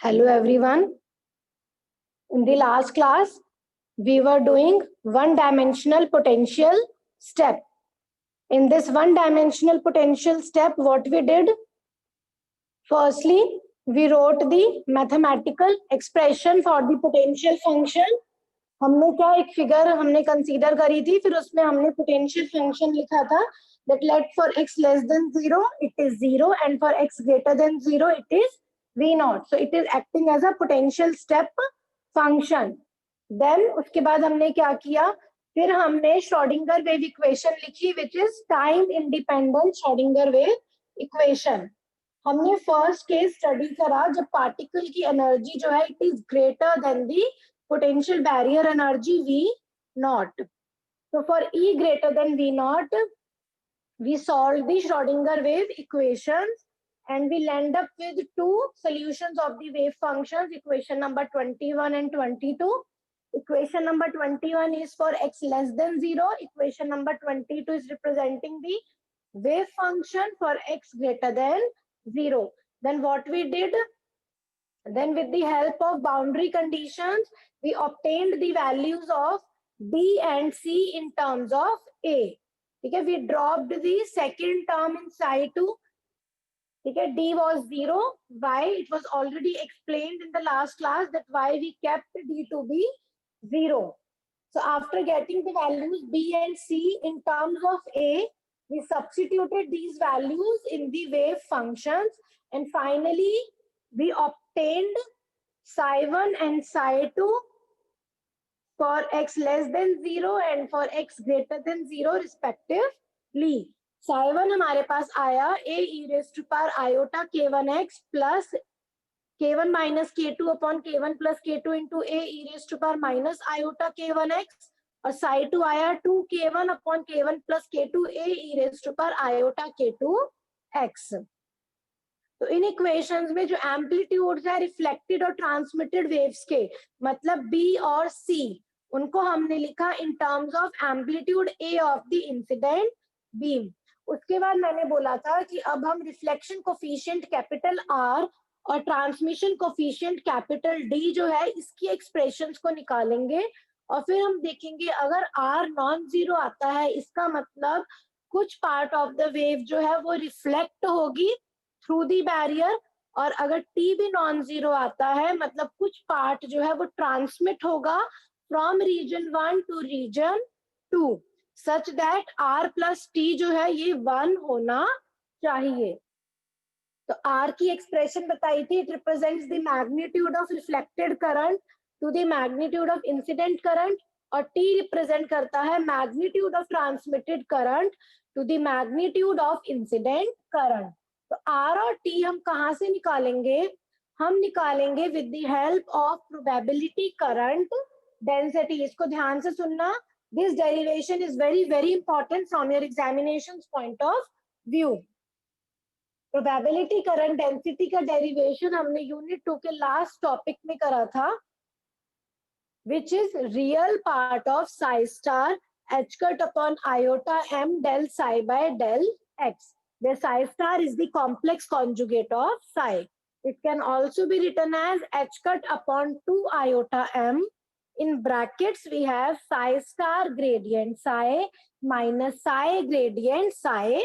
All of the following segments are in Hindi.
Hello everyone. In the last class, we were doing one-dimensional potential step. In this one-dimensional potential step, what we did? Firstly, we wrote the mathematical expression for the potential function. हमने क्या एक फिगर हमने कंसीडर करी थी, फिर उसमें हमने पोटेंशियल फंक्शन लिखा था that let for x less than 0 it is 0 and for x greater than 0 it is v naught. So it is acting as a potential step function. Then उसके बाद हमने क्या किया, फिर हमने श्रोडिंगर वेव इक्वेशन लिखी which is time independent Schrodinger wave equation. हमने फर्स्ट केस स्टडी करा जब पार्टिकल की एनर्जी जो है it is greater than the potential barrier energy V naught. So for E greater than V naught, we solved the Schrodinger wave equations and we land up with two solutions of the wave functions, equation number 21 and 22. Equation number 21 is for x less than 0. Equation number 22 is representing the wave function for x greater than 0. Then what we did? Then with the help of boundary conditions, we obtained the values of B and C in terms of A. Okay, we dropped the second term in psi2. Okay, D was 0. Why? It was already explained in the last class that why we kept D to be 0. So after getting the values B and C in terms of A, we substituted these values in the wave functions and finally we obtained psi1 and psi2 for x less than 0 and for x greater than 0 respectively. psi1 हमारे पास आया a e raised to power iota k1x plus k1 minus k2 upon k1 plus k2 into a e raised to power minus iota k1x और psi2 आया 2k1 upon k1 plus k2 a e raised to power iota k2x. तो इन इक्वेशंस में जो एम्पलीट्यूड्स है रिफ्लेक्टेड और ट्रांसमिटेड वेव्स के, मतलब B और C, उनको हमने लिखा in terms of amplitude A of the incident beam. उसके बाद मैंने बोला था कि अब हम रिफ्लेक्शन कोफिशिएंट कैपिटल R और ट्रांसमिशन कोफिशिएंट कैपिटल D जो है इसकी एक्सप्रेशंस को निकालेंगे और फिर हम देखेंगे अगर R नॉन जीरो आता है इसका मतलब कुछ पार्ट ऑफ द वेव जो है वो रिफ्लेक्ट होगी थ्रू दी बैरियर और अगर T भी नॉन जीरो आता है मतलब कुछ पार्ट जो है वो ट्रांसमिट होगा from region 1 to region 2 such that R plus T जो है ये 1 होना चाहिए. तो R की एक्सप्रेशन बताई थी, it represents the magnitude of reflected current to the magnitude of incident current और T रिप्रेजेंट करता है magnitude of transmitted current to the magnitude of incident current. तो R और T हम कहाँ से निकालेंगे? हम निकालेंगे with the help of probability current density. इसको ध्यान से सुनना, this derivation is very very important from your examination point of view. Probability current density का डेरिवेशन हमने यूनिट 2 के लास्ट टॉपिक में करा था, which is real part of Sai star h cut upon iota m del psi by del x. The psi star is the complex conjugate of psi. It can also be written as h cut upon 2 iota m. In brackets, we have psi star gradient psi minus psi gradient psi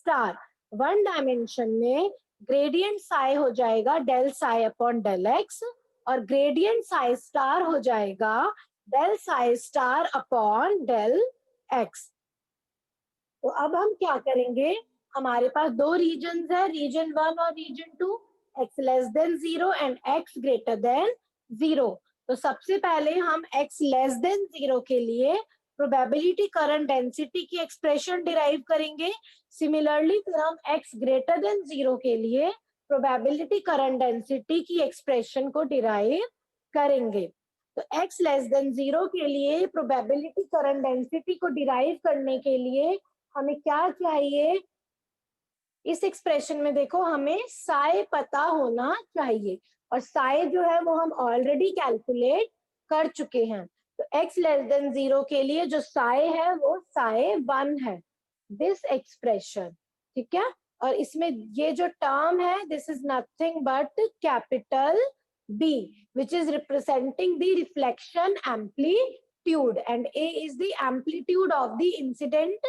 star. One dimension में gradient psi हो जाएगा del psi upon del x और gradient psi star हो जाएगा del psi star upon del x. तो अब हम क्या करेंगे, हमारे पास दो रीजन है, रीजन 1 और region 2, x less than 0 and x greater than 0. तो सबसे पहले हम x लेस देन 0 के लिए प्रोबेबिलिटी करंट डेंसिटी की एक्सप्रेशन डिराइव करेंगे. सिमिलरली फिर हम x ग्रेटर देन 0 के लिए प्रोबेबिलिटी करंट डेंसिटी की एक्सप्रेशन को डिराइव करेंगे. तो x लेस देन 0 के लिए प्रोबेबिलिटी करंट डेंसिटी को डिराइव करने के लिए हमें क्या चाहिए, इस एक्सप्रेशन में देखो हमें साई पता होना चाहिए और साई जो है वो हम ऑलरेडी कैलकुलेट कर चुके हैं. तो x लेस देन 0 के लिए जो साई है वो साई 1 है, दिस एक्सप्रेशन. ठीक है, और इसमें ये जो टर्म है this is nothing but capital B, which is representing the reflection amplitude, and A is the amplitude of the incident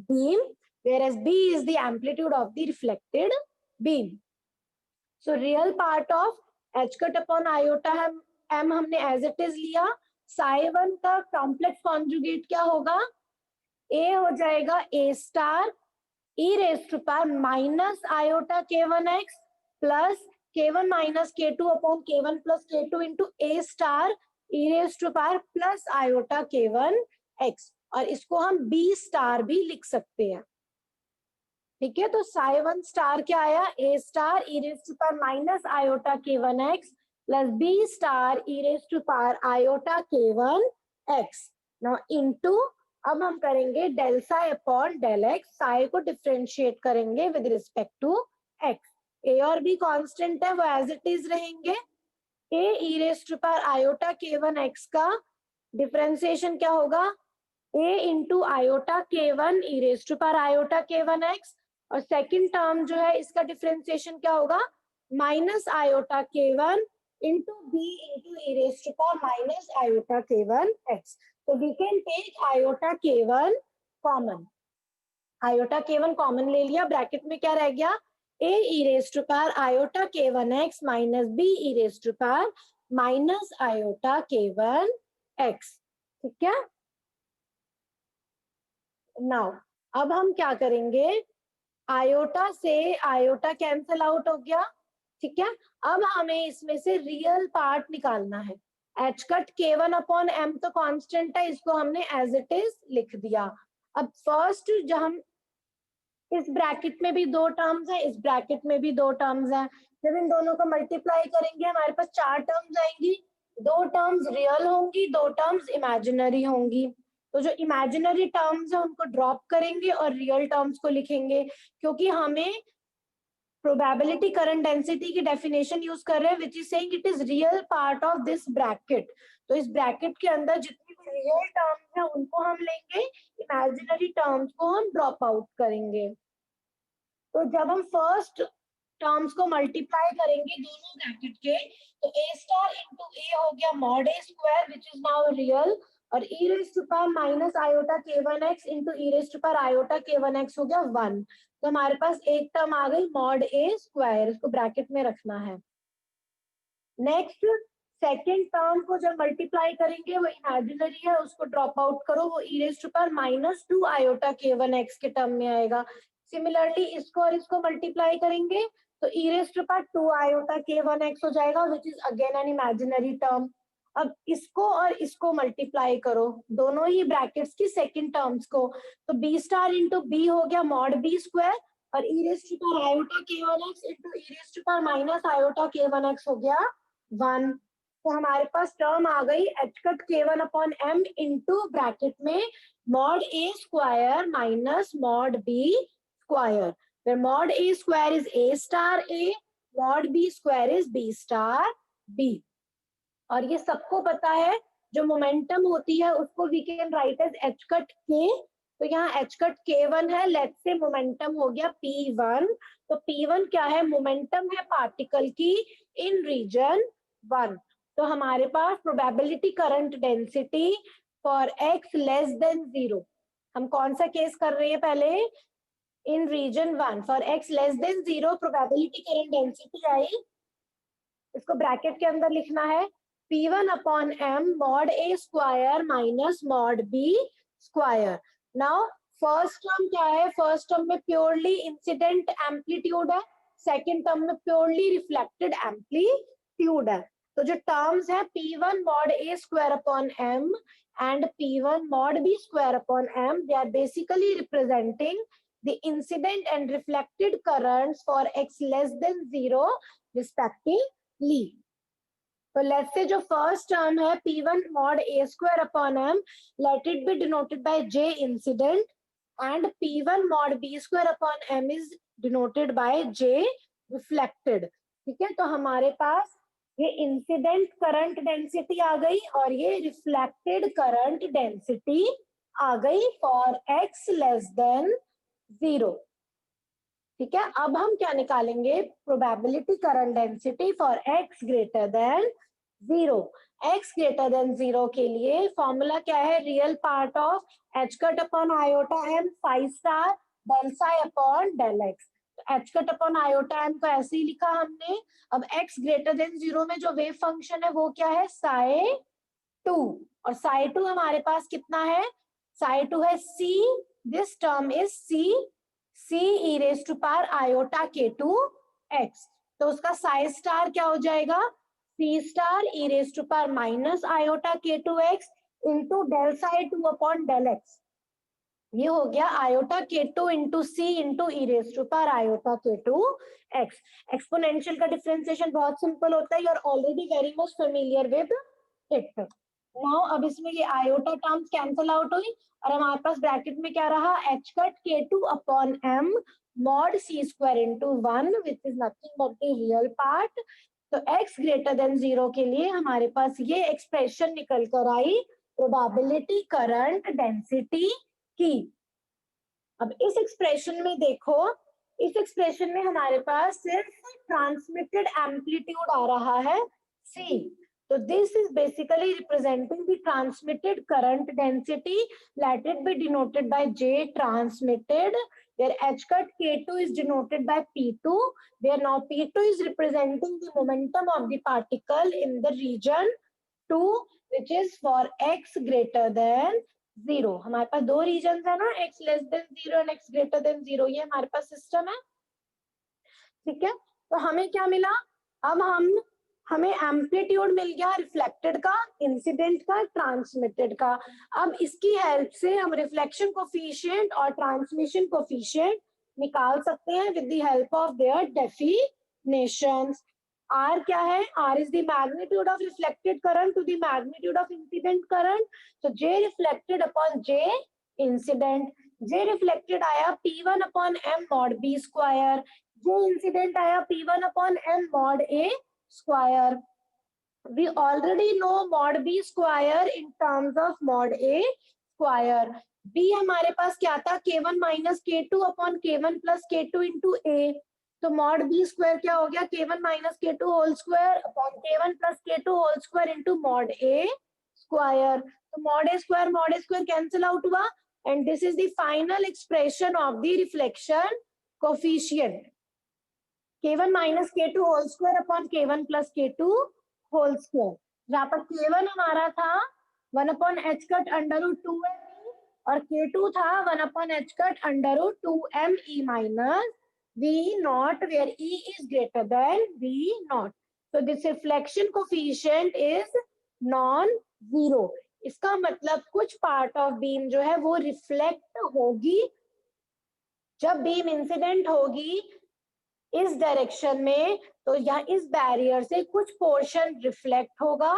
beam, whereas B is the amplitude of the reflected beam. So real part of h cut upon iota m हमने as it is लिया. psi1 का कॉम्प्लेक्स कॉन्जुगेट क्या होगा? A हो जाएगा A star e raised to power minus iota k1x plus k1 minus k2 upon k1 plus k2 into A star e raised to power plus iota k1x, और इसको हम B star भी लिख सकते हैं. ठीक है, तो psi1 स्टार क्या आया? A star e raised to power minus iota k1x plus B star e raised to power iota k1x. now into, अब हम करेंगे del psi upon del x. psi को डिफरेंशिएट करेंगे with respect to x. A और B कांस्टेंट है, वो एज इट इज रहेंगे. A e raised to power iota k1x का डिफरेंशिएशन क्या होगा? A into iota k1 e raised to power iota k1x, और सेकंड टर्म जो है इसका डिफरेंशिएशन क्या होगा? Minus iota k1 into B into E raise to power minus iota k1x. तो we can take iota k1 common. Iota k1 common ले लिया, ब्रैकेट में क्या रह गया? a e raise to power iota k1x minus b e raise to power minus iota k1x. ठीक है. नाउ अब हम क्या करेंगे? आयोटा से आयोटा कैंसल आउट हो गया. ठीक है, अब हमें इसमें से रियल पार्ट निकालना है. H cut k1 upon m तो कांस्टेंट है, इसको हमने एज इट इज लिख दिया. अब फर्स्ट जो हम, इस ब्रैकेट में भी दो टर्म्स है, इस ब्रैकेट में भी दो टर्म्स है. जब इन दोनों को मल्टीप्लाई करेंगे हमारे पास चार टर्म्स आएंगी. दो टर्म्स रियल होंगी, दो टर्म्स इमेजिनरी होंगी. तो जो इमेजिनरी टर्म्स है उनको ड्रॉप करेंगे और रियल टर्म्स को लिखेंगे, क्योंकि हमें प्रोबेबिलिटी करंट डेंसिटी की डेफिनेशन यूज कर रहे हैं which is saying it is real part of this bracket. तो इस ब्रैकेट के अंदर जितनी भी रियल टर्म्स है उनको हम लेंगे, इमेजिनरी टर्म्स को हम ड्रॉप आउट करेंगे. तो जब हम फर्स्ट टर्म्स को मल्टीप्लाई करेंगे दोनों ब्रैकेट के, तो a स्टार इंटू a हो गया mod a square which is now real, और e raise to power minus iota k1x into e raise to power iota k1x हो गया 1. तो हमारे पास एक टर्म आ गई मॉड a स्क्वायर, इसको ब्रैकेट में रखना है. नेक्स्ट सेकेंड टर्म को जब मल्टीप्लाई करेंगे वो इमेजिनरी है, उसको ड्रॉप आउट करो, वो e raise to power minus 2 iota k1x के टर्म में आएगा. सिमिलरली इसको और इसको मल्टीप्लाई करेंगे तो e raise to power 2 iota k1x हो जाएगा which is again an imaginary term. अब इसको और इसको मल्टीप्लाई करो, दोनों ही ब्रैकेट्स की सेकंड टर्म्स को, तो b स्टार इंटू b हो गया मॉड b स्क्वायर, और e raise to power iota k1x into e raise to power minus iota k1x हो गया 1. तो हमारे पास टर्म आ गई H cut k1 upon m into bracket में mod a square minus mod b square, where mod a square is a star a, mod b square is b star b. और ये सबको पता है जो मोमेंटम होती है उसको we can write as H cut k. तो यहाँ एच कट k1 है, लेट्स से मोमेंटम हो गया p1. तो p1 क्या है? मोमेंटम है पार्टिकल की इन रीजन 1. तो हमारे पास probability current density for x less than 0, हम कौन सा केस कर रहे हैं पहले? in region 1 for x less than 0 probability current density आई, इसको ब्रैकेट के अंदर लिखना है p1 upon m mod a square minus mod b square. Now first term क्या है? फर्स्ट टर्म में प्योरली इंसिडेंट एम्पलीट्यूड है, सेकंड टर्म में प्योरली रिफ्लेक्टेड एम्पलीट्यूड है. तो जो टर्म्स है p1 mod a square upon m and p1 mod b square upon m, they are basically representing the incident and reflected currents for x less than 0 respectively. तो let's say जो first term है p1 mod a square upon m, let it be denoted by j incident, and p1 mod b square upon m is denoted by j reflected. ठीक है, तो हमारे पास ये इंसिडेंट करंट डेंसिटी आ गई और ये रिफ्लेक्टेड करंट डेंसिटी आ गई फॉर x लेस देन 0. ठीक है, अब हम क्या निकालेंगे, probability current density for x greater than 0। x greater than 0 के लिए फॉर्मूला क्या है, real part of h cut upon iota m phi star del psi upon del x। h cut upon iota m को ऐसे ही लिखा हमने। अब x ग्रेटर देन 0 में जो वेव फंक्शन है वो क्या है, साई 2, और साई 2 हमारे पास कितना है, साई 2 है c, this term is c e raise to power iota k2 x। तो उसका साई स्टार क्या हो जाएगा, c star e raise to power minus iota k2 x into del psi 2 upon del x। ये हो गया iota k2 into C into E raise to power iota k2 x। Exponential का डिफरेंशिएशन बहुत सिंपल होता है, you are already very much familiar with it. Now अब इसमें ये आयोटा टर्म्स कैंसल आउट हुई और हमारे पास ब्रैकेट में क्या रहा, h cut k2 upon m mod c square into 1 which is nothing but the real part. तो x ग्रेटर देन 0 के लिए हमारे पास ये एक्सप्रेशन निकल कर आई प्रोबेबिलिटी करंट डेंसिटी की। अब इस एक्सप्रेशन में देखो, इस एक्सप्रेशन में हमारे पास सिर्फ ट्रांसमिटेड एम्पलीट्यूड आ रहा है c। तो this is basically representing the transmitted current density, let it be denoted by j transmitted, where h cut k2 is denoted by p2, where now p2 is representing the momentum of the particle in the region 2 which is for x greater than 0। हमारे पास दो रीजन है ना, x less than 0 and x greater than 0, ये हमारे पास सिस्टम है। ठीक है, तो हमें क्या मिला, अब हमें एम्पलीट्यूड मिल गया रिफ्लेक्टेड का, इंसिडेंट का, ट्रांसमिटेड का। अब इसकी हेल्प से हम रिफ्लेक्शन कोफिशिएंट और ट्रांसमिशन कोफिशिएंट निकाल सकते हैं with the help of their definitions. R क्या है, R is the magnitude of reflected current to the magnitude of incident current. So J reflected upon J incident, J reflected आया P1 upon M mod B square, J incident आया P1 upon M mod A square. We already know mod B square in terms of mod A square. B हमारे पास क्या था, K1 minus K2 upon K1 plus K2 into A। तो मॉड बी स्क्वायर क्या हो गया, k1 minus k2 whole square upon k1 plus k2 whole square into mod A square. तो mod A square cancel out हुआ and this is the final expression of the reflection coefficient, k1 minus k2 whole square upon k1 plus k2 whole square. जहां पर k1 हमारा था 1 upon h cut under root 2m और k2 था 1 upon h cut under root 2me minus V naught, where E is greater than V naught. So this reflection coefficient is non-zero. इसका मतलब कुछ पार्ट ऑफ बीम जो है वो रिफ्लेक्ट होगी, जब बीम इंसिडेंट होगी इस डायरेक्शन में, तो यहाँ इस बैरियर से कुछ पोर्शन रिफ्लेक्ट होगा,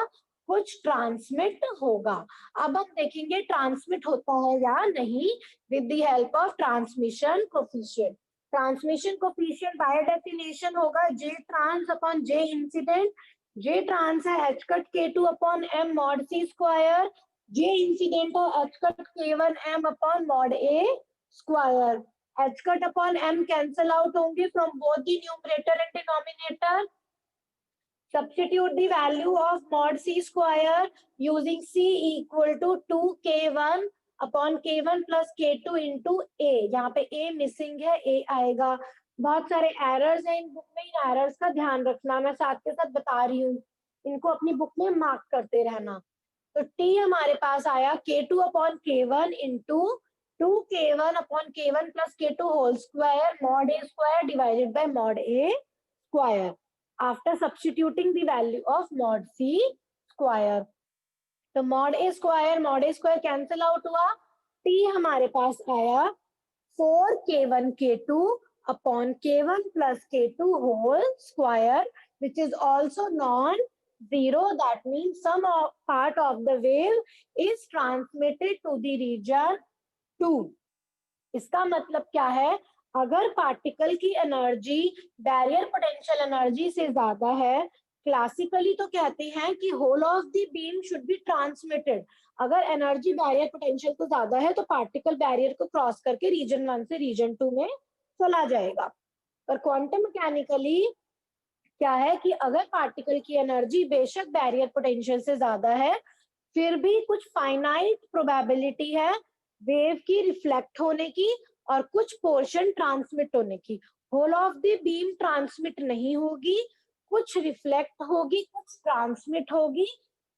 कुछ ट्रांसमिट होगा। अब हम देखेंगे ट्रांसमिट होता है या नहीं with the help of transmission coefficient. Transmission coefficient by definition होगा J trans upon J incident. J trans है h cut k2 upon m mod c square, J incident है h cut k1 m upon mod a square. h cut upon m cancel out होंगे from both the numerator and denominator. Substitute the value of mod c square using c equal to 2k1 upon k1 plus k2 into a। यहाँ पे a मिसिंग है, a आएगा। बहुत सारे एरर्स हैं इन बुक में, इन एरर्स का ध्यान रखना, मैं साथ के साथ बता रही हूँ, इनको अपनी बुक में मार्क करते रहना। तो t हमारे पास आया k2 upon k1 into 2k1 upon k1 plus k2 whole square mod a square divided by mod a square after substituting the value of mod c square। तो mod a square cancel out हुआ, t हमारे पास आया 4k1 k2 upon k1 plus k2 whole square which is also non-zero, that means some part of the wave is transmitted to the region 2। इसका मतलब क्या है, अगर पार्टिकल की एनर्जी बैरियर पोटेंशियल एनर्जी से ज्यादा है, क्लासिकली तो कहते हैं कि whole of the beam should be transmitted. अगर एनर्जी बैरियर पोटेंशियल तो ज्यादा है तो पार्टिकल बैरियर को क्रॉस करके रीजन 1 से रीजन 2 में चला जाएगा। पर क्वांटम मैकेनिकली क्या है कि अगर पार्टिकल की एनर्जी बेशक बैरियर पोटेंशियल से ज्यादा है, फिर भी कुछ फाइनाइट प्रोबेबिलिटी है वेव की रिफ्लेक्ट होने की और कुछ पोर्शन ट्रांसमिट होने की। Whole of the beam transmit नहीं होगी, कुछ रिफ्लेक्ट होगी, कुछ ट्रांसमिट होगी,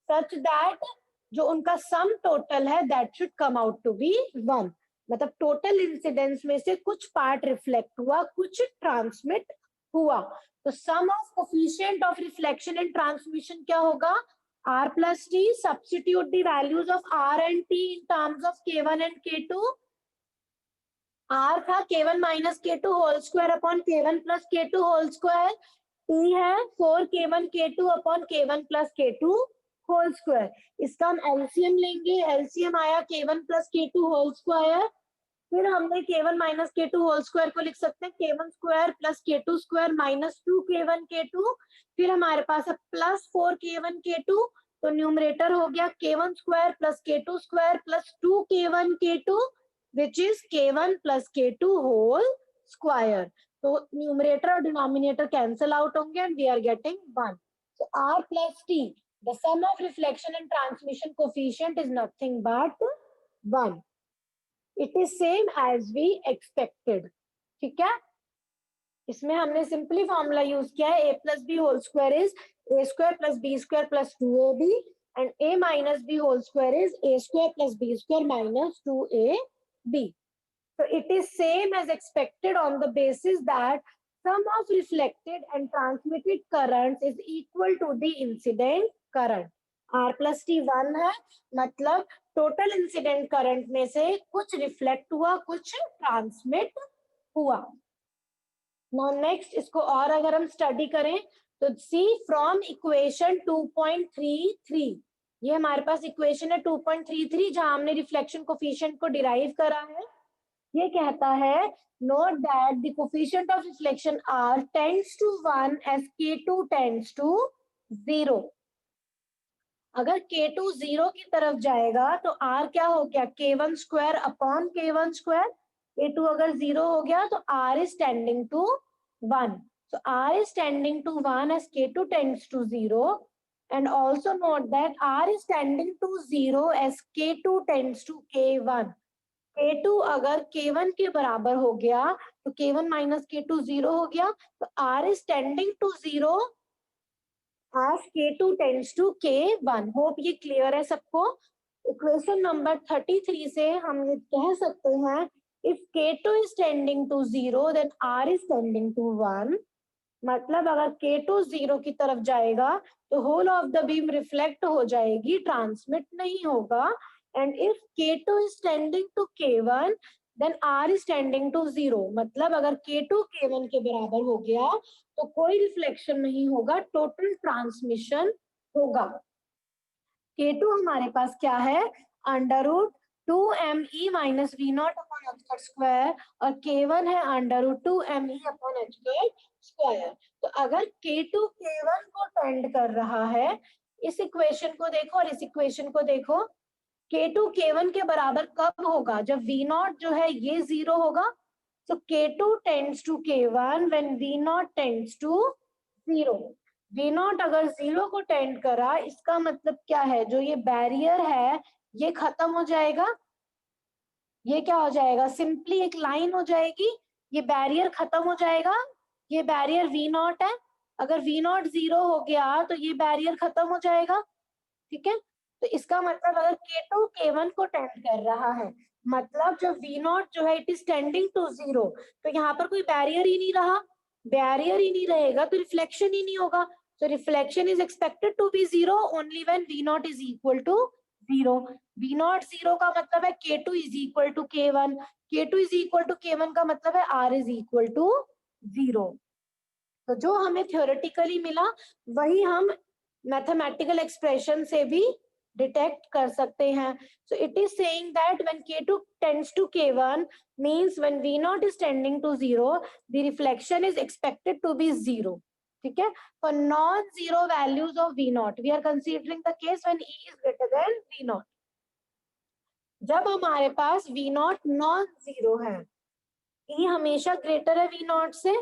सच दैट जो उनका सम टोटल है that should come out to be 1। मतलब टोटल इंसिडेंस में से कुछ पार्ट रिफ्लेक्ट हुआ, कुछ ट्रांसमिट हुआ, तो sum of coefficient of reflection and transmission क्या होगा? R plus T. Substitute the values of R and T in terms of K1 and K2. R था K1 minus K2 whole square upon K1 plus K2 whole square. T है 4K1 K2 upon K1 plus K2 whole square. इसका हम LCM लेंगे, LCM आया K1 plus K2 whole square. फिर हमने K1 minus K2 whole square को लिख सकते हैं K1 square plus K2 square minus 2K1 K2। फिर हमारे पास है प्लस 4K1 K2, तो न्यूमरेटर हो गया K1 square plus K2 square plus 2K1 K2 which is K1 plus K2 whole square. तो न्यूमरेटर और डिनोमिनेटर कैंसिल आउट होंगे and we are getting 1। So R plus T, the sum of reflection and transmission coefficient is nothing but 1. It is same as we expected. ठीक है, इसमें हमने सिंपली फॉर्मूला यूज किया है, A plus B whole square is A square plus B square plus 2ab and A minus B whole square is A square plus B square minus 2ab। so it is same as expected on the basis that sum of reflected and transmitted currents is equal to the incident current। R plus T 1 है, मतलब टोटल इंसिडेंट करंट में से कुछ रिफ्लेक्ट हुआ, कुछ ट्रांसमिट हुआ। नाउ नेक्स्ट इसको और अगर हम स्टडी करें तो सी फ्रॉम इक्वेशन 2.33, ये हमारे पास इक्वेशन है 2.33 जहां हमने रिफ्लेक्शन कोफिशिएंट को डिराइव करा है। ये कहता है note that the coefficient of reflection R tends to 1 as K2 tends to 0। अगर K2 0 की तरफ जाएगा तो R क्या हो गया? K1 square upon K1 square. K2 अगर 0 हो गया तो R is tending to 1. So R is tending to 1 as K2 tends to 0. And also note that R is tending to 0 as K2 tends to K1. K2 अगर K1 के बराबर हो गया तो K1 माइनस K2 0 हो गया, तो R is tending to 0 as K2 tends to K1। Hope ये क्लियर है सबको। इक्वेशन नंबर 33 से हम ये कह सकते हैं if K2 is tending to 0 then R is tending to 1। मतलब अगर K2 0 की तरफ जाएगा तो whole of the beam reflect हो जाएगी, ट्रांसमिट नहीं होगा। And if K2 is tending to K1 then R is tending to 0। मतलब अगर K2 K1 के बराबर हो गया तो कोई रिफ्लेक्शन नहीं होगा, टोटल ट्रांसमिशन होगा। K2 हमारे पास क्या है? Under root 2me minus V naught upon H cut square और K1 है under root 2me upon H cut square. तो अगर K2 K1 को टेंड कर रहा है, इस इक्वेशन को देखो और इस इक्वेशन को देखो, K2 K1 के बराबर कब होगा? जब V नॉट जो है ये 0 होगा। So K2 tends to K1 when V naught tends to 0। V naught अगर 0 को टेंड करा, इसका मतलब क्या है? जो ये बैरियर है ये खत्म हो जाएगा। ये क्या हो जाएगा? सिंपली एक लाइन हो जाएगी, ये बैरियर खत्म हो जाएगा। ये बैरियर V naught है, अगर V naught 0 हो गया तो ये बैरियर खत्म हो जाएगा। ठीक है, तो इसका मतलब अगर K2 K1 को टेंड कर रहा है, मतलब जो V नॉट जो है इट इज टेंडिंग टू 0, तो यहाँ पर कोई बैरियर ही नहीं रहा। बैरियर ही नहीं रहेगा तो रिफ्लेक्शन ही नहीं होगा। So reflection is expected to be 0 only when V naught is equal to 0। V naught 0 का मतलब है K2 is equal to K1। K2 is equal to K1 का मतलब है R is equal to 0। तो जो हमें थ्योरेटिकली मिला वही हम मैथमेटिकल एक्सप्रेशन से भी डिटेक्ट कर सकते हैं। So it is saying that when K2 tends to K1 means when V naught is tending to 0, the reflection is expected to be 0। ठीक है, for non-zero values of V naught, we are considering the case when E is greater than V naught। जब हमारे पास V naught नॉन जीरो है, E हमेशा ग्रेटर है V naught से,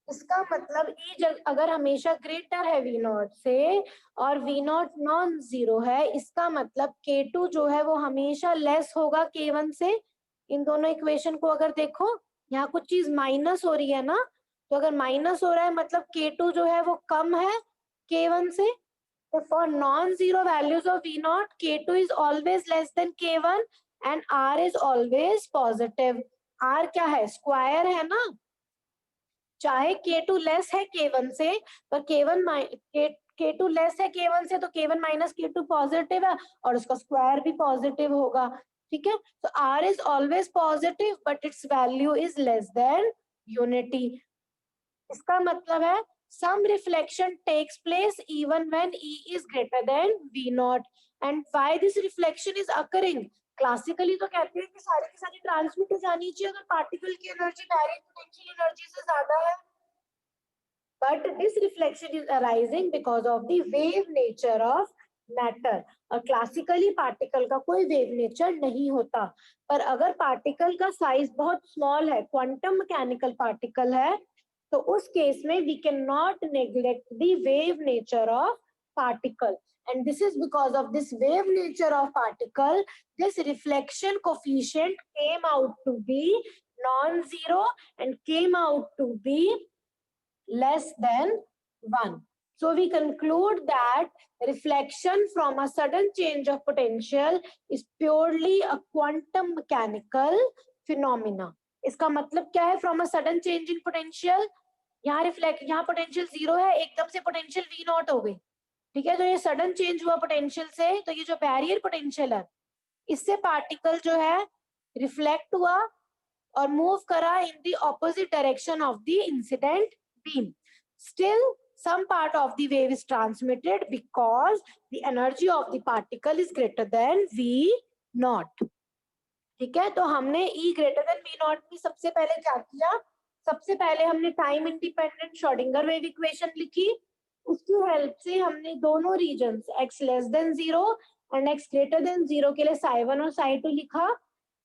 इसका मतलब ई अगर हमेशा ग्रेटर है वी नॉट से और वी नॉट नॉन जीरो है, इसका मतलब K2 जो है वो हमेशा लेस होगा K1 से। इन दोनों इक्वेशन को अगर देखो, यहाँ कुछ चीज माइनस हो रही है ना, तो अगर माइनस हो रहा है मतलब K2 जो है वो कम है K1 से। तो for non zero values of V naught K2 is always less than K1 and R is always positive. R क्या है, स्क्वायर है ना, चाहे K2 लेस है K1 से, पर K2 लेस है K1 से तो K1 माइनस K2 पॉजिटिव है और उसका स्क्वायर भी पॉजिटिव होगा। ठीक है, तो R is always positive but it's value is less than unity. इसका मतलब है some reflection takes place even when E is greater than V naught, and why this reflection is occurring? Classically तो कहते हैं कि सारी की सारी ट्रांसमिट हो जानी चाहिए अगर पार्टिकल की एनर्जी बैरियर पोटेंशियल एनर्जी से ज्यादा है, but this reflection is arising because of the wave nature of matter। और क्लासिकली पार्टिकल का कोई वेव नेचर नहीं होता, पर अगर पार्टिकल का साइज बहुत स्मॉल है, क्वांटम मैकेनिकल पार्टिकल है, तो उस केस में we can not neglect the wave nature of particle, and this is because of this wave nature of particle, this reflection coefficient came out to be non-zero and came out to be less than 1. So we conclude that reflection from a sudden change of potential is purely a quantum mechanical phenomena. इसका मतलब क्या है, from a sudden change in potential? यहाँ पोटेंशियल जीरो है, एकदम से पोटेंशियल वी नॉट हो गई। ठीक है, तो ये सडन चेंज हुआ पोटेंशियल से, तो ये जो बैरियर पोटेंशियल है इससे पार्टिकल जो है रिफ्लेक्ट हुआ और मूव करा in the opposite direction of the incident beam. Still, some part of the wave is transmitted because the energy of the particle is greater than V naught. ठीक है, तो हमने E greater than V naught में सबसे पहले क्या किया, सबसे पहले हमने time independent Schrodinger wave equation लिखी, उसकी हेल्प से हमने दोनों regions x less than zero and x greater than zero के लिए psi1 और psi2 लिखा।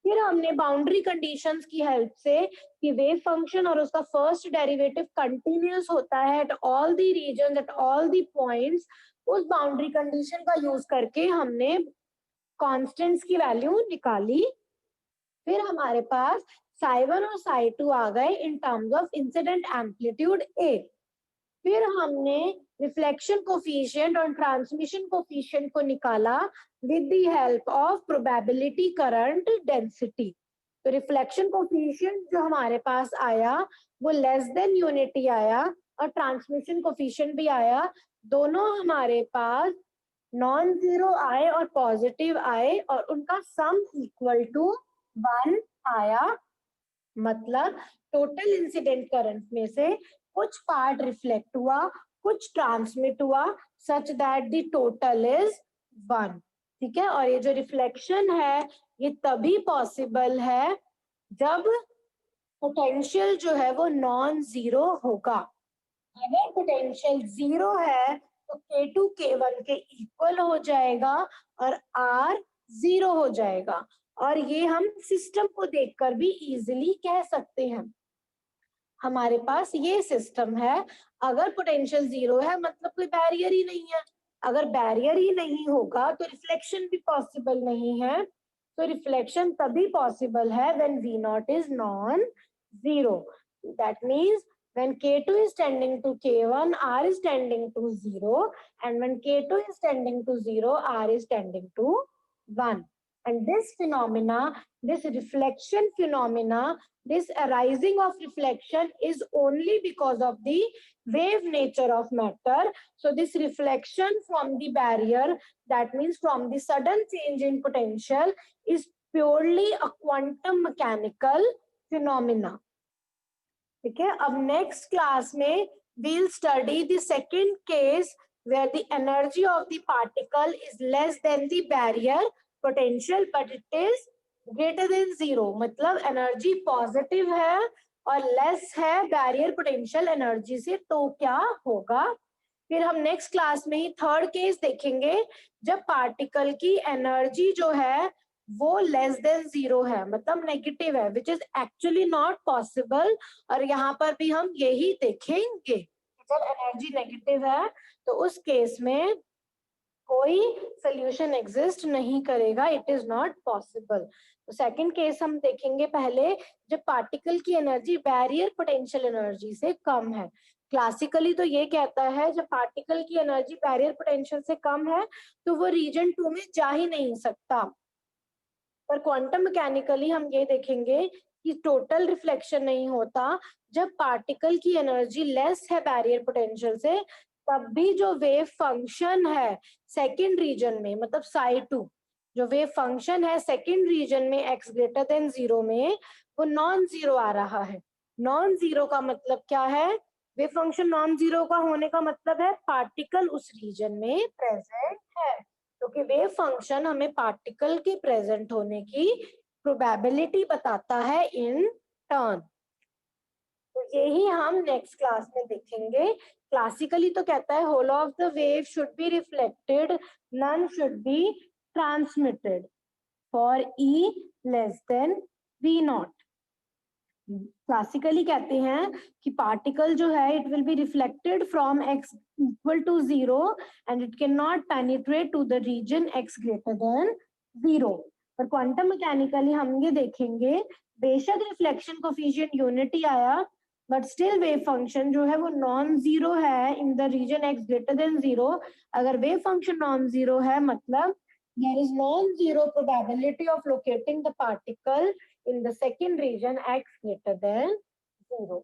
फिर हमने बाउंड्री कंडीशंस की हेल्प से कि वेव फंक्शन और उसका फर्स्ट डेरिवेटिव कंटिन्यूअस होता है at all the region at all the points, उस बाउंड्री कंडीशन का यूज करके हमने कांस्टेंट्स की वैल्यू निकाली। फिर हमारे पास psi1 और psi2 आ गए in terms of incident amplitude A। फिर हमने रिफ्लेक्शन कोफिशिएंट और ट्रांसमिशन कोफिशिएंट को निकाला with the help of probability current density. तो रिफ्लेक्शन कोफिशिएंट जो हमारे पास आया वो लेस देन यूनिटी आया और ट्रांसमिशन कोफिशिएंट भी आया, दोनों हमारे पास नॉन जीरो आए और पॉजिटिव आए और उनका सम इक्वल टू 1 आया। मतलब टोटल इंसिडेंट करंट में से कुछ पार्ट रिफ्लेक्ट हुआ, कुछ ट्रांसमिट हुआ, such that the total is 1। ठीक है, और ये जो रिफ्लेक्शन है ये तभी पॉसिबल है जब पोटेंशियल जो है वो नॉन जीरो होगा। अगर पोटेंशियल जीरो है तो K2 K1 के इक्वल हो जाएगा और R जीरो हो जाएगा, और ये हम सिस्टम को देखकर भी इजीली कह सकते हैं। हमारे पास ये सिस्टम है, अगर पोटेंशियल जीरो है मतलब कोई बैरियर ही नहीं है, अगर बैरियर ही नहीं होगा तो रिफ्लेक्शन भी पॉसिबल नहीं है। तो रिफ्लेक्शन तभी पॉसिबल है when V naught is non zero. That means when K2 is tending to K1, R is tending to 0, and when K2 is tending to 0, R is tending to 1. And this phenomena, this reflection phenomena, this arising of reflection is only because of the wave nature of matter. So this reflection from the barrier, that means from the sudden change in potential, is purely a quantum mechanical phenomena. ठीक है, अब नेक्स्ट क्लास में we'll study the second case where the energy of the particle is less than the barrier potential but it is greater than zero। मतलब एनर्जी पॉजिटिव है और लेस है बैरियर पोटेंशियल एनर्जी से, तो क्या होगा। फिर हम नेक्स्ट क्लास में ही थर्ड केस देखेंगे जब पार्टिकल की एनर्जी जो है वो लेस देन जीरो है, मतलब नेगेटिव है, which is actually not possible. और यहाँ पर भी हम यही देखेंगे, जब एनर्जी नेगेटिव है तो उस केस में कोई सोल्यूशन एग्जिस्ट नहीं करेगा, इट इज नॉट पॉसिबल। तो सेकंड केस हम देखेंगे पहले, जब पार्टिकल की एनर्जी बैरियर पोटेंशियल एनर्जी से कम है। क्लासिकली तो ये कहता है जब पार्टिकल की एनर्जी बैरियर पोटेंशियल से कम है तो वो रीजन 2 में जा ही नहीं सकता। पर क्वांटम मैकेनिकली हम ये देखेंगे कि टोटल रिफ्लेक्शन नहीं होता। जब पार्टिकल की एनर्जी लेस है बैरियर पोटेंशियल से, तब भी जो वेव फंक्शन है सेकंड रीजन में, मतलब psi2, जो वेव फंक्शन है सेकंड रीजन में x ग्रेटर देन जीरो में, वो नॉन जीरो आ रहा है। नॉन जीरो का मतलब क्या है? वेव फंक्शन नॉन जीरो का होने का मतलब है पार्टिकल उस रीजन में प्रेजेंट है, क्योंकि वेव फंक्शन हमें पार्टिकल के प्रेजेंट होने की प्रोबेबिलिटी बताता है इन टर्न। तो यही हम नेक्स्ट क्लास में देखेंगे। क्लासिकली तो कहता है whole of the wave should be reflected, none should be transmitted for E less than V not. Classically कहते हैं कि पार्टिकल जो है it will be reflected from x equal to zero and it can not penetrate to the region x greater than zero. पर क्वांटम मैकेनिकली हम ये देखेंगे, बेशक रिफ्लेक्शन कोफिशिएंट यूनिटी आया, बट स्टिल वेव फंक्शन जो है वो नॉन जीरो है इन the region x greater than zero. अगर वेव फंक्शन नॉन जीरो है, मतलब there is non-zero probability of locating the particle in the second region x greater than 0.